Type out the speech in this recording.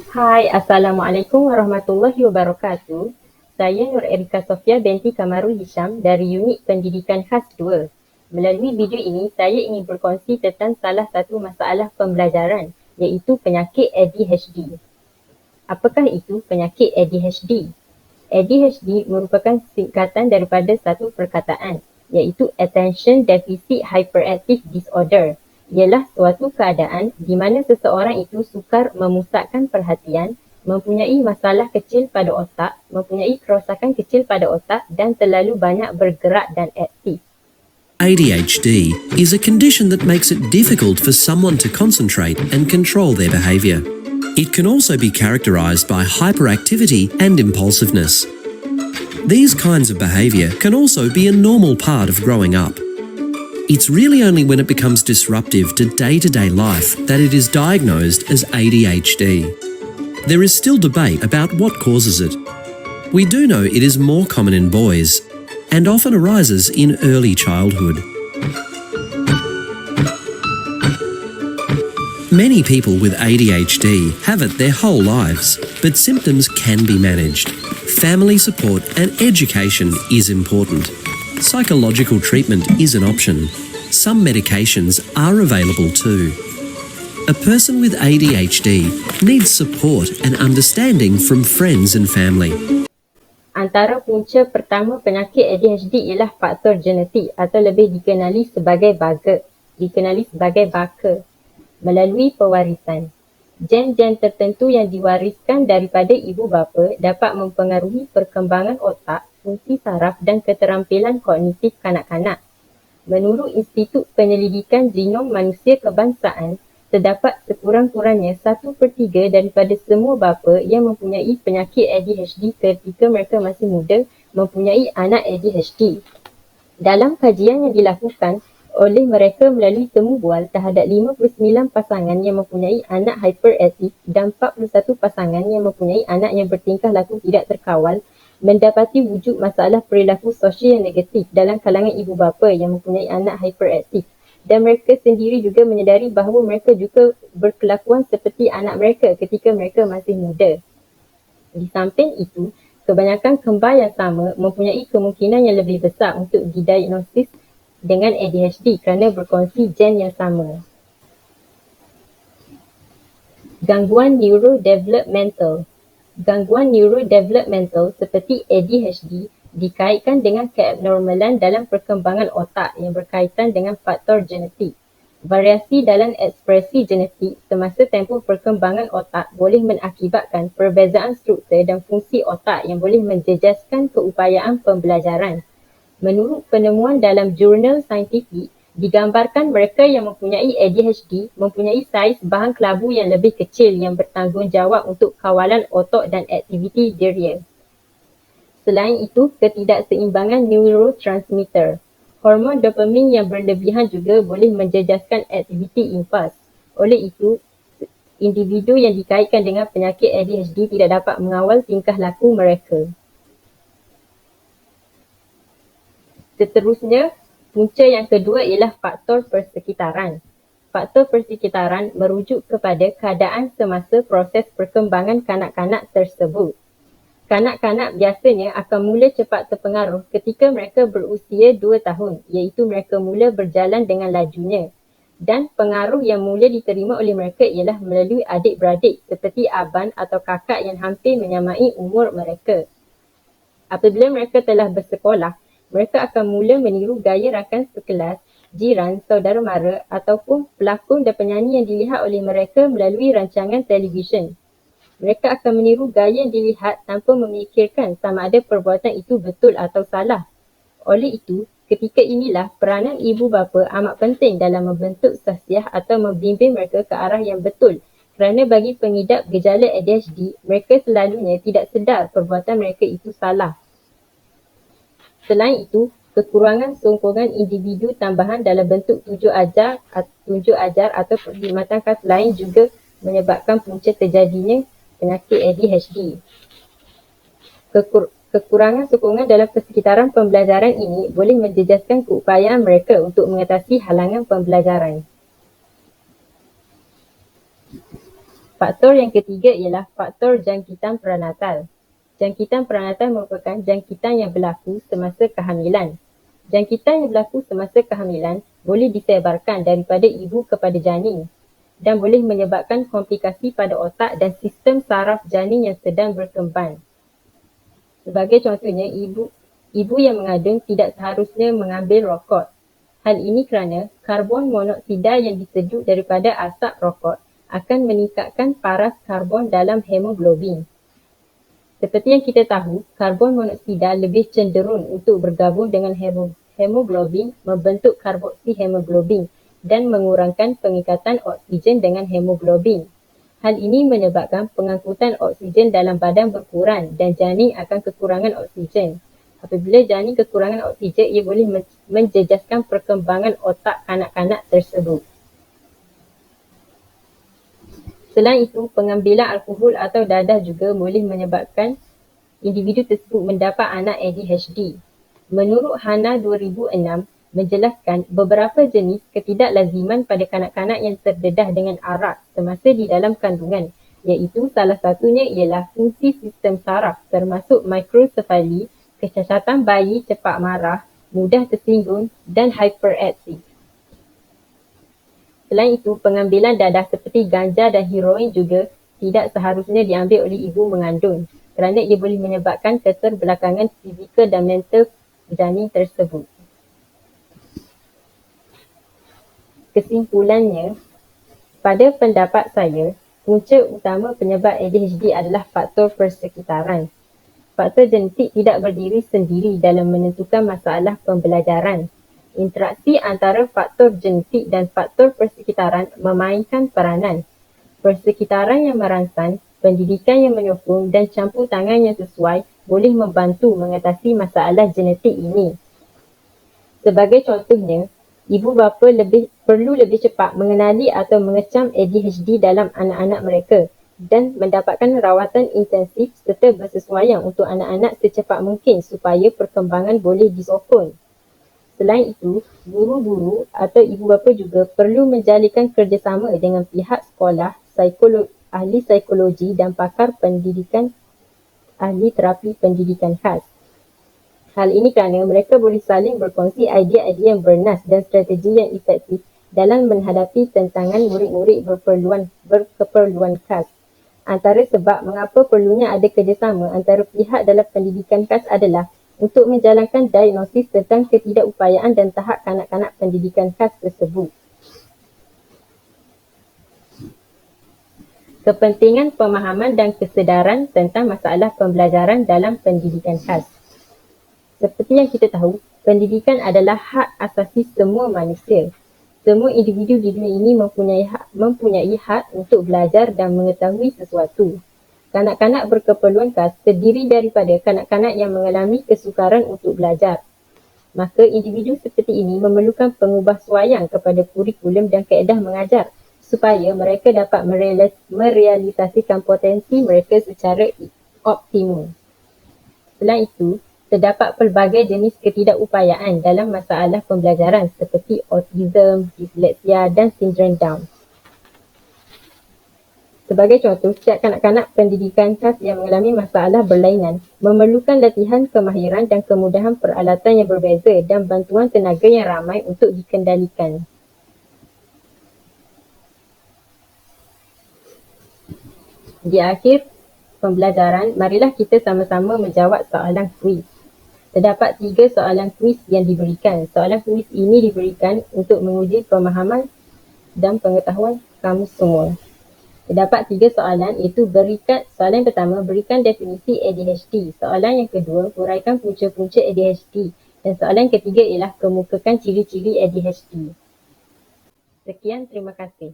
Hai, Assalamualaikum warahmatullahi wabarakatuh. Saya Nur Erika Sofia binti Kamarul Hisham dari Unit Pendidikan Khas 2. Melalui video ini, saya ingin berkongsi tentang salah satu masalah pembelajaran, iaitu penyakit ADHD. Apakah itu penyakit ADHD? ADHD merupakan singkatan daripada satu perkataan, iaitu Attention Deficit Hyperactive Disorder. Ialah suatu keadaan di mana seseorang itu sukar memusatkan perhatian, mempunyai masalah kecil pada otak, mempunyai kerosakan kecil pada otak dan terlalu banyak bergerak dan aktif. ADHD is a condition that makes it difficult for someone to concentrate and control their behaviour. It can also be characterised by hyperactivity and impulsiveness. These kinds of behaviour can also be a normal part of growing up. It's really only when it becomes disruptive to day-to-day life that it is diagnosed as ADHD. There is still debate about what causes it. We do know it is more common in boys and often arises in early childhood. Many people with ADHD have it their whole lives, but symptoms can be managed. Family support and education is important. Psychological treatment is an option. Some medications are available too. A person with ADHD needs support and understanding from friends and family. Antara punca pertama penyakit ADHD ialah faktor genetik atau lebih dikenali sebagai baka melalui pewarisan. Gen-gen tertentu yang diwariskan daripada ibu bapa dapat mempengaruhi perkembangan otak, fungsi saraf dan keterampilan kognitif kanak-kanak. Menurut Institut Penyelidikan Genom Manusia Kebangsaan, terdapat sekurang-kurangnya 1/3 daripada semua bapa yang mempunyai penyakit ADHD ketika mereka masih muda mempunyai anak ADHD. Dalam kajian yang dilakukan oleh mereka melalui temu bual terhadap 59 pasangan yang mempunyai anak hyperaktif dan 41 pasangan yang mempunyai anak yang bertingkah laku tidak terkawal, mendapati wujud masalah perilaku sosial yang negatif dalam kalangan ibu bapa yang mempunyai anak hyperaktif. Dan mereka sendiri juga menyedari bahawa mereka juga berkelakuan seperti anak mereka ketika mereka masih muda. Di samping itu, kebanyakan kembar yang sama mempunyai kemungkinan yang lebih besar untuk didiagnosis dengan ADHD kerana berkongsi gen yang sama. Gangguan neurodevelopmental. Gangguan neurodevelopmental seperti ADHD dikaitkan dengan keabnormalan dalam perkembangan otak yang berkaitan dengan faktor genetik. Variasi dalam ekspresi genetik semasa tempoh perkembangan otak boleh mengakibatkan perbezaan struktur dan fungsi otak yang boleh menjejaskan keupayaan pembelajaran. Menurut penemuan dalam jurnal saintifik, digambarkan mereka yang mempunyai ADHD mempunyai saiz bahan kelabu yang lebih kecil yang bertanggungjawab untuk kawalan otak dan aktiviti diri. Selain itu, ketidakseimbangan neurotransmitter. Hormon dopamin yang berlebihan juga boleh menjejaskan aktiviti impuls. Oleh itu, individu yang dikaitkan dengan penyakit ADHD tidak dapat mengawal tingkah laku mereka. Seterusnya, punca yang kedua ialah faktor persekitaran. Faktor persekitaran merujuk kepada keadaan semasa proses perkembangan kanak-kanak tersebut. Kanak-kanak biasanya akan mula cepat terpengaruh ketika mereka berusia 2 tahun, iaitu mereka mula berjalan dengan lajunya. Dan pengaruh yang mula diterima oleh mereka ialah melalui adik-beradik seperti abang atau kakak yang hampir menyamai umur mereka. Apabila mereka telah bersekolah, mereka akan mula meniru gaya rakan sekelas, jiran, saudara mara ataupun pelakon dan penyanyi yang dilihat oleh mereka melalui rancangan televisyen. Mereka akan meniru gaya yang dilihat tanpa memikirkan sama ada perbuatan itu betul atau salah. Oleh itu, ketika inilah peranan ibu bapa amat penting dalam membentuk sahsiah atau membimbing mereka ke arah yang betul. Kerana bagi pengidap gejala ADHD, mereka selalunya tidak sedar perbuatan mereka itu salah. Selain itu, kekurangan sokongan individu tambahan dalam bentuk tunjuk ajar atau perkhidmatan khas lain juga menyebabkan punca terjadinya penyakit ADHD. Kekurangan sokongan dalam persekitaran pembelajaran ini boleh menjejaskan keupayaan mereka untuk mengatasi halangan pembelajaran. Faktor yang ketiga ialah faktor jangkitan peranatal. Jangkitan peranatal merupakan jangkitan yang berlaku semasa kehamilan. Jangkitan yang berlaku semasa kehamilan boleh disebarkan daripada ibu kepada janin dan boleh menyebabkan komplikasi pada otak dan sistem saraf janin yang sedang berkembang. Sebagai contohnya, ibu yang mengandung tidak seharusnya mengambil rokok. Hal ini kerana karbon monoksida yang disejuk daripada asap rokok akan meningkatkan paras karbon dalam hemoglobin. Seperti yang kita tahu, karbon monoksida lebih cenderung untuk bergabung dengan hemoglobin membentuk karboksi hemoglobin dan mengurangkan pengikatan oksigen dengan hemoglobin. Hal ini menyebabkan pengangkutan oksigen dalam badan berkurang dan janin akan kekurangan oksigen. Apabila janin kekurangan oksigen, ia boleh menjejaskan perkembangan otak kanak-kanak tersebut. Selain itu, pengambilan alkohol atau dadah juga boleh menyebabkan individu tersebut mendapat anak ADHD. Menurut Hana 2006, menjelaskan beberapa jenis ketidaklaziman pada kanak-kanak yang terdedah dengan arak semasa di dalam kandungan, iaitu salah satunya ialah fungsi sistem saraf termasuk microsefali, kecacatan bayi cepat marah, mudah tersinggung dan hyperaktif. Selain itu, pengambilan dadah seperti ganja dan heroin juga tidak seharusnya diambil oleh ibu mengandung kerana ia boleh menyebabkan keterbelakangan fizikal dan mental janin tersebut. Kesimpulannya, pada pendapat saya, punca utama penyebab ADHD adalah faktor persekitaran. Faktor genetik tidak berdiri sendiri dalam menentukan masalah pembelajaran. Interaksi antara faktor genetik dan faktor persekitaran memainkan peranan. Persekitaran yang merangsang, pendidikan yang menyokong dan campur tangan yang sesuai boleh membantu mengatasi masalah genetik ini. Sebagai contohnya, ibu bapa perlu lebih cepat mengenali atau mengecam ADHD dalam anak-anak mereka dan mendapatkan rawatan intensif serta bersesuaian untuk anak-anak secepat mungkin supaya perkembangan boleh disokong. Selain itu, guru-guru atau ibu bapa juga perlu menjalinkan kerjasama dengan pihak sekolah, ahli psikologi dan pakar pendidikan, ahli terapi pendidikan khas. Hal ini kerana mereka boleh saling berkongsi idea-idea yang bernas dan strategi yang efektif dalam menghadapi tantangan murid-murid berkeperluan khas. Antara sebab mengapa perlunya ada kerjasama antara pihak dalam pendidikan khas adalah untuk menjalankan diagnosis tentang ketidakupayaan dan tahap kanak-kanak pendidikan khas tersebut. Kepentingan pemahaman dan kesedaran tentang masalah pembelajaran dalam pendidikan khas. Seperti yang kita tahu, pendidikan adalah hak asasi semua manusia. Semua individu di dunia ini mempunyai hak untuk belajar dan mengetahui sesuatu. Kanak-kanak berkeperluan khas terdiri daripada kanak-kanak yang mengalami kesukaran untuk belajar. Maka individu seperti ini memerlukan pengubahsuaian kepada kurikulum dan kaedah mengajar supaya mereka dapat merealisasikan potensi mereka secara optimum. Selain itu, terdapat pelbagai jenis ketidakupayaan dalam masalah pembelajaran seperti autism, disleksia dan sindrom Down. Sebagai contoh, setiap kanak-kanak pendidikan khas yang mengalami masalah berlainan memerlukan latihan kemahiran dan kemudahan peralatan yang berbeza dan bantuan tenaga yang ramai untuk dikendalikan. Di akhir pembelajaran, marilah kita sama-sama menjawab soalan kuis. Terdapat 3 soalan kuis yang diberikan. Soalan kuis ini diberikan untuk menguji pemahaman dan pengetahuan kamu semua. Terdapat 3 soalan iaitu soalan pertama, berikan definisi ADHD. Soalan yang kedua, huraikan punca-punca ADHD. Dan soalan ketiga ialah kemukakan ciri-ciri ADHD. Sekian, terima kasih.